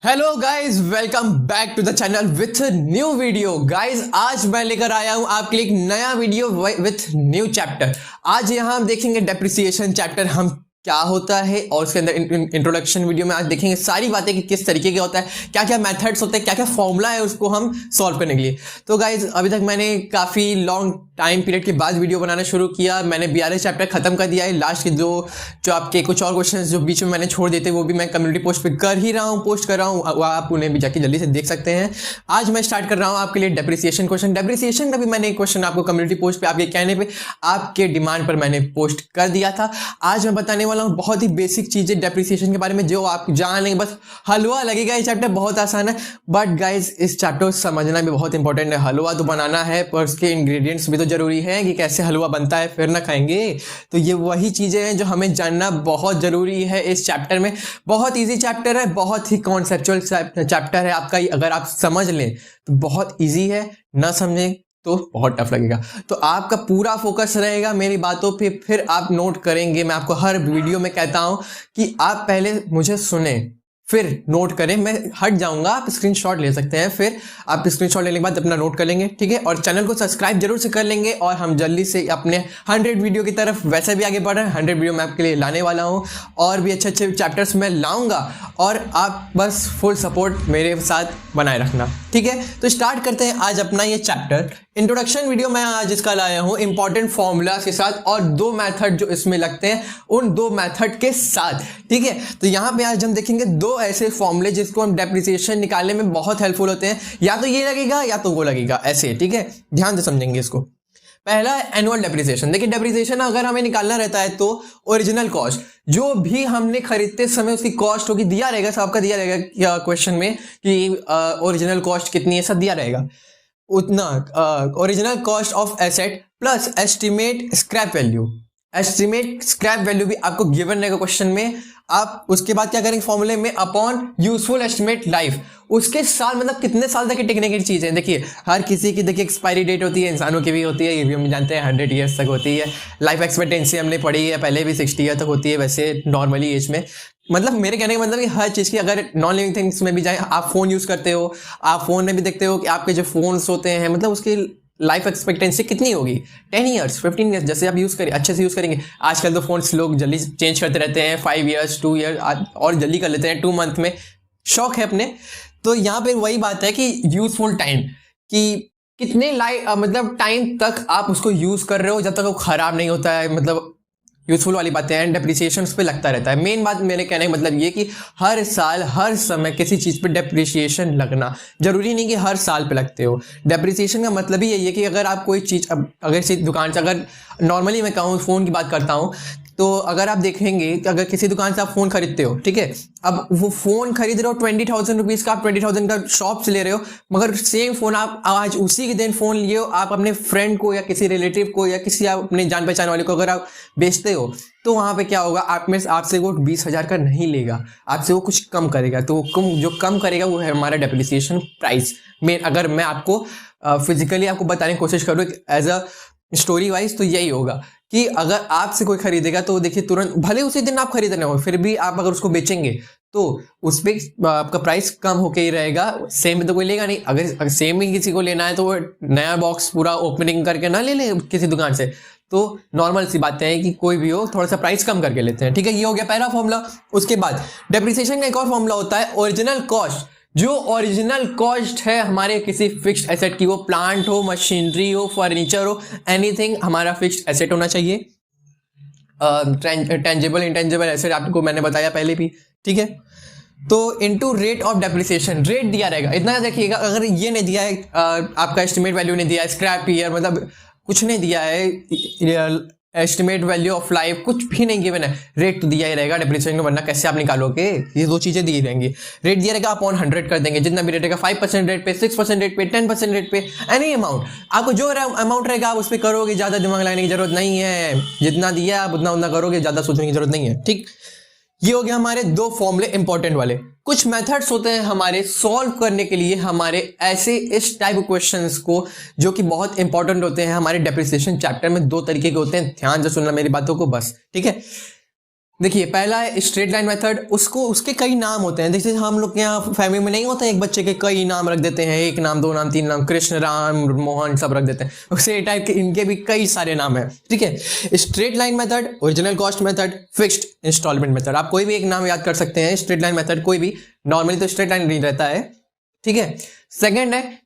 Hello guys, welcome back to the channel with new video. Guys, आज मैं लेकर आया हूं आपके लिए एक नया वीडियो विथ न्यू चैप्टर। आज यहां हम देखेंगे डेप्रिसिएशन चैप्टर हम क्या होता है और उसके अंदर इंट्रोडक्शन वीडियो में आज देखेंगे सारी बातें कि किस तरीके का होता है, क्या क्या मेथड्स होते हैं, क्या क्या फॉर्मूला है उसको हम सॉल्व करने के लिए। तो गाइज, अभी तक मैंने काफ़ी लॉन्ग टाइम पीरियड के बाद वीडियो बनाना शुरू किया। मैंने 42 चैप्टर खत्म कर दिया है। लास्ट के जो आपके कुछ और क्वेश्चन जो बीच में मैंने छोड़ देते वो भी मैं कम्युनिटी पोस्ट पे कर ही रहा हूँ, पोस्ट कर रहा हूँ। आप उन्हें भी जाके जल्दी से देख सकते हैं। आज मैं स्टार्ट कर रहा हूँ आपके लिए डेप्रिसिएशन क्वेश्चन। डेप्रिसिएशन का भी मैंने क्वेश्चन आपको कम्युनिटी पोस्ट पे आपके कहने पे, आपके डिमांड पर मैंने पोस्ट कर दिया था। आज मैं बताने वाला हूँ बहुत ही बेसिक चीजें डेप्रिसिएशन के बारे में जो आप जान लेंगे। बस हलवा लगेगा, ये चैप्टर बहुत आसान है, बट गाइज इस चैप्टर को समझना भी बहुत इंपॉर्टेंट है। हलवा तो बनाना है पर उसके इंग्रेडिएंट्स भी तो जरूरी है कि कैसे हलवा बनता है, फिर ना खाएंगे। तो ये वही चीजें हैं जो हमें जानना बहुत जरूरी है इस चैप्टर में। बहुत इजी चैप्टर है, बहुत ही कॉन्सेप्चुअल चैप्टर है आपका। अगर आप समझ लें तो बहुत इजी है, ना समझें तो बहुत टफ लगेगा। तो आपका पूरा फोकस रहेगा मेरी बातों पे, फिर आप नोट करेंगे। मैं आपको हर वीडियो में कहता हूं कि आप पहले मुझे सुने फिर नोट करें। मैं हट जाऊंगा, आप स्क्रीनशॉट ले सकते हैं, फिर आप स्क्रीनशॉट लेने के बाद अपना नोट कर लेंगे, ठीक है। और चैनल को सब्सक्राइब जरूर से कर लेंगे और हम जल्दी से अपने 100 वीडियो की तरफ वैसे भी आगे बढ़ रहे हैं। 100 वीडियो मैं आपके लिए लाने वाला हूं और भी अच्छे अच्छे चैप्टर्स मैं लाऊंगा और आप बस फुल सपोर्ट मेरे साथ बनाए रखना, ठीक है। तो स्टार्ट करते हैं आज अपना ये चैप्टर। इंट्रोडक्शन वीडियो मैं आज इसका लाया हूं इंपॉर्टेंट फॉर्मूलास के साथ और दो मेथड जो इसमें लगते हैं उन दो मेथड के साथ, ठीक है। तो यहां पे आज हम देखेंगे दो ऐसे फॉर्मूले जिसको हम डेप्रिसिएशन निकालने में बहुत हेल्पफुल होते हैं। या तो ये लगेगा या तो वो लगेगा, ऐसे, ठीक है। ध्यान से समझेंगे इसको। पहला है एनुअल डेप्रिसिएशन। देखिए, डेप्रिसिएशन अगर हमें निकालना रहता है तो ओरिजिनल कॉस्ट जो भी हमने खरीदते समय उसकी कॉस्ट होगी, दिया रहेगा, सबका दिया रहेगा क्वेश्चन में कि ओरिजिनल कॉस्ट कितनी है, सब दिया रहेगा। उतना original cost of asset plus estimate scrap value. Estimate scrap value भी आपको गिवन रहेगा क्वेश्चन में। आप उसके बाद क्या करेंगे फॉर्मूले में, अपॉन यूजफुल एस्टिमेट लाइफ। उसके साल मतलब कितने साल तक की टिकने की चीज है। देखिए, हर किसी की देखिए एक्सपायरी डेट होती है, इंसानों की भी होती है, ये भी हम जानते हैं 100 ईयर्स तक होती है। लाइफ एक्सपेक्टेंसी हमने पढ़ी है पहले भी, 60 ईयर तक होती है वैसे नॉर्मली एज में। मतलब मेरे कहने का मतलब कि हर चीज़ की, अगर नॉन लिविंग थिंग्स में भी जाए, आप फोन यूज़ करते हो, आप फोन में भी देखते हो कि आपके जो फोन्स होते हैं मतलब उसकी लाइफ एक्सपेक्टेंसी कितनी होगी, 10 ईयर्स 15 ईयर्स। जैसे आप यूज़ करें, अच्छे से यूज़ करेंगे। आजकल तो फोन्स लोग जल्दी चेंज करते रहते हैं, 5 ईयर्स 2 ईयर और जल्दी कर लेते हैं 2 मंथ में, शौक है अपने। तो यहाँ पे वही बात है कि यूजफुल टाइम, कि कितने मतलब टाइम तक आप उसको यूज़ कर रहे हो जब तक वो खराब नहीं होता है, मतलब यूजफुल वाली बातें हैं। डेप्रिसिएशन पे लगता रहता है। मेन बात मेरे कहने का मतलब ये कि हर साल हर समय किसी चीज़ पे डेप्रिसिएशन लगना जरूरी नहीं कि हर साल पे लगते हो। डेप्रिसिएशन का मतलब ही यही है कि अगर आप कोई चीज़, अगर किसी दुकान से, अगर नॉर्मली मैं कहूँ फ़ोन की बात करता हूँ, तो अगर आप देखेंगे कि अगर किसी दुकान से आप फ़ोन खरीदते हो, ठीक है, अब वो फ़ोन खरीद रहे हो 20,000 रुपीज़ का, आप 20,000 का शॉप से ले रहे हो, मगर सेम फ़ोन आप आज उसी के दिन फ़ोन लिए हो, आप अपने फ्रेंड को या किसी रिलेटिव को या किसी आप अपने जान पहचान वाले को अगर आप बेचते हो, तो वहाँ पे क्या होगा, आप में आपसे वो 20,000 का नहीं लेगा, आपसे वो कुछ कम करेगा। तो जो कम करेगा वो है हमारा डेप्रिसिएशन प्राइस में। अगर मैं आपको फिजिकली आपको बताने की कोशिश करूँ एज अ स्टोरी वाइज, तो यही होगा कि अगर आपसे कोई खरीदेगा तो देखिए तुरंत, भले उसी दिन आप खरीद रहे हो, फिर भी आप अगर उसको बेचेंगे तो उस पर आपका प्राइस कम होके ही रहेगा। सेम तो कोई लेगा नहीं। अगर सेम ही किसी को लेना है तो वो नया बॉक्स पूरा ओपनिंग करके ना ले ले किसी दुकान से। तो नॉर्मल सी बातें हैं कि कोई भी हो थोड़ा सा प्राइस कम करके लेते हैं, ठीक है। ये हो गया पहला फॉर्मूला। उसके बाद डेप्रिसिएशन का एक और फॉर्मूला होता है ओरिजिनल कॉस्ट। जो ओरिजिनल कॉस्ट है हमारे किसी फिक्स्ड एसेट की, वो प्लांट हो, मशीनरी हो, फर्नीचर हो, एनीथिंग हमारा फिक्स्ड एसेट होना चाहिए। टेंजिबल इंटेंजिबल एसेट आपको मैंने बताया पहले भी, ठीक है। तो into rate of depreciation, rate दिया रहेगा इतना। देखिएगा, अगर ये नहीं दिया है, आपका एस्टिमेट वैल्यू नहीं दिया है, स्क्रैप ईयर मतलब कुछ नहीं दिया है, एस्टिमेट वैल्यू ऑफ लाइफ कुछ भी नहीं गिवन है, रेट तो दिया ही रहेगा डेप्रिसिएशन का, वरना कैसे आप निकालोगे। ये दो चीजें दी रहेंगी। रेट दिया रहेगा, अपॉन 100 कर देंगे, जितना भी रेट रहेगा, 5% रेट पे, 6% रेट पे, 10% रेट पे, एनी अमाउंट। आपको जो अमाउंट रहेगा आप उस पर करोगे, ज्यादा दिमाग लगाने की जरूरत नहीं है। जितना दिया आप उतना करोगे, ज्यादा सोचने की जरूरत नहीं है, ठीक। ये हो गया हमारे दो फॉर्मूले इंपॉर्टेंट वाले। कुछ मेथड्स होते हैं हमारे सॉल्व करने के लिए, हमारे ऐसे इस टाइप क्वेश्चंस को जो कि बहुत इंपॉर्टेंट होते हैं हमारे डेप्रिसिएशन चैप्टर में। दो तरीके के होते हैं, ध्यान से सुनना मेरी बातों को बस, ठीक है। देखिए पहला है स्ट्रेट लाइन मेथड, उसको उसके कई नाम होते हैं। जैसे हम लोग के यहाँ फैमिली में नहीं होता एक बच्चे के कई नाम रख देते हैं, एक नाम, दो नाम, तीन नाम, कृष्ण, राम, मोहन, सब रख देते हैं। उसे टाइप के इनके भी कई सारे नाम हैं, ठीक है। Straight line method, original cost method, fixed instalment method, आप कोई भी एक नाम याद कर सकते हैं। स्ट्रेट लाइन मेथड कोई भी, नॉर्मली तो स्ट्रेट लाइन नहीं रहता है, ठीक है। सेकंड है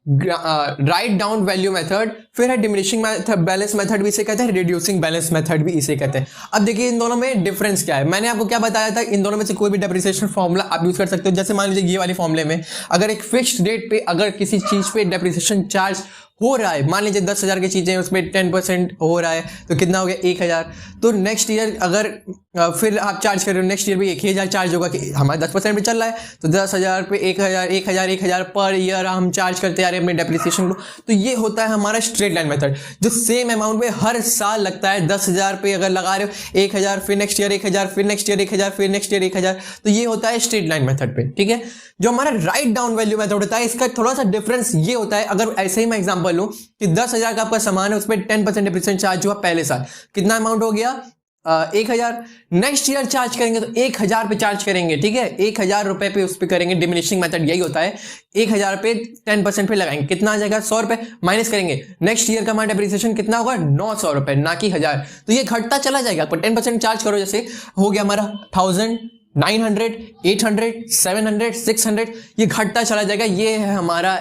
राइट डाउन वैल्यू मेथड, फिर है डिमिनिशिंग बैलेंस मेथड भी इसे कहते हैं, रिड्यूसिंग बैलेंस मेथड भी इसे कहते हैं। अब देखिए इन दोनों में डिफरेंस क्या है। मैंने आपको क्या बताया था, इन दोनों में से कोई भी डेप्रिसिएशन फॉर्मूला आप यूज कर सकते हो। जैसे मान लीजिए ये वाले फॉर्मूले में अगर एक फिक्स्ड रेट पे अगर किसी चीज पे डेप्रिसिएशन चार्ज हो रहा है, मान लीजिए 10,000 की चीजें उसमें 10% हो रहा है, तो कितना हो गया 1,000। तो नेक्स्ट ईयर अगर फिर आप चार्ज कर रहे हो, नेक्स्ट ईयर भी 1,000 चार्ज होगा कि हमारा 10% पे चल रहा है, तो 10,000 पे 1,000 पर ईयर हम चार्ज करते आ रहे हैं अपने डेप्रिसिएशन को। तो ये होता है हमारा स्ट्रेट लाइन मेथड, जो सेम अमाउंट पे हर साल लगता है। 10,000 पे अगर लगा रहे हो 1,000, फिर नेक्स्ट ईयर 1,000, फिर नेक्स्ट ईयर 1,000, फिर नेक्स्ट ईयर 1,000, तो ये होता है स्ट्रेट लाइन मेथड पे, ठीक है। जो हमारा राइट डाउन वैल्यू मेथड होता है, इसका थोड़ा सा डिफरेंस ये होता है। अगर ऐसे ही मैं एग्जांपल लूं कि 10,000 का आपका सामान है, उसमें 10% डिप्रिसिएशन चार्ज हुआ पहले साल, कितना अमाउंट हो गया 1,000। नेक्स्ट ईयर चार्ज करेंगे तो 1,000 पे चार्ज करेंगे, ठीक है। 1,000 रुपए पे उस पे करेंगे। डिमिनिशिंग मेथड यही होता है, 1,000 पे 10% पे लगाएंगे, कितना आ जाएगा 100 रुपए, माइनस करेंगे। नेक्स्ट ईयर का हमारा डिप्रिसिएशन कितना होगा 900 रुपए, ना कि 1,000। तो ये घटता चला जाएगा, पर 10% चार्ज करो, जैसे हो गया हमारा 1,000, 900, 800, 700, 600, ये घटता चला जाएगा। ये है हमारा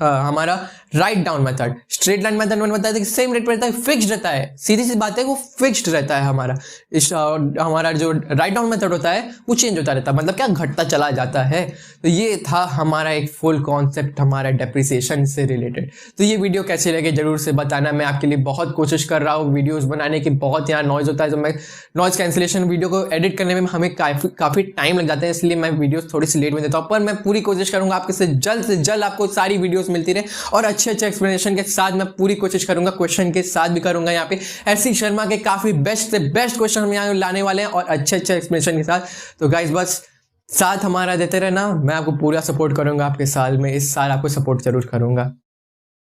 हमारा write down method. Straight line method मैंने बताया था कि सेम रेट पर रहता है, फिक्स्ड रहता है, सीधी सी बात है, वो फिक्स्ड रहता है हमारा। हमारा जो राइट डाउन मेथड होता है वो चेंज होता रहता है, मतलब क्या घटता चला जाता है। तो ये था हमारा एक फुल कॉन्सेप्ट हमारा डेप्रिसिएशन से रिलेटेड। तो ये वीडियो कैसे लगे जरूर से बताना। मैं आपके लिए बहुत कोशिश कर रहा हूँ वीडियोज बनाने की, बहुत यहाँ नॉइज होता है, तो मैं नॉइज कैंसिलेशन वीडियो को एडिट करने में हमें काफी टाइम लग जाता है, इसलिए मैं वीडियोस थोड़ी सी लेट में देता हूँ। पर मैं पूरी कोशिश करूंगा आपके से जल्द आपको सारी वीडियोस मिलती रहे, और अच्छे एक्सप्लेनेशन के साथ मैं पूरी कोशिश करूंगा, क्वेश्चन के साथ भी करूंगा। यहाँ पे एससी शर्मा के काफी बेस्ट से बेस्ट क्वेश्चन हम यहाँ लाने वाले हैं, और अच्छे एक्सप्लेनेशन के साथ। तो गाइस बस साथ हमारा देते रहना, मैं आपको पूरा सपोर्ट करूंगा आपके साल में, इस साल आपको सपोर्ट जरूर करूंगा।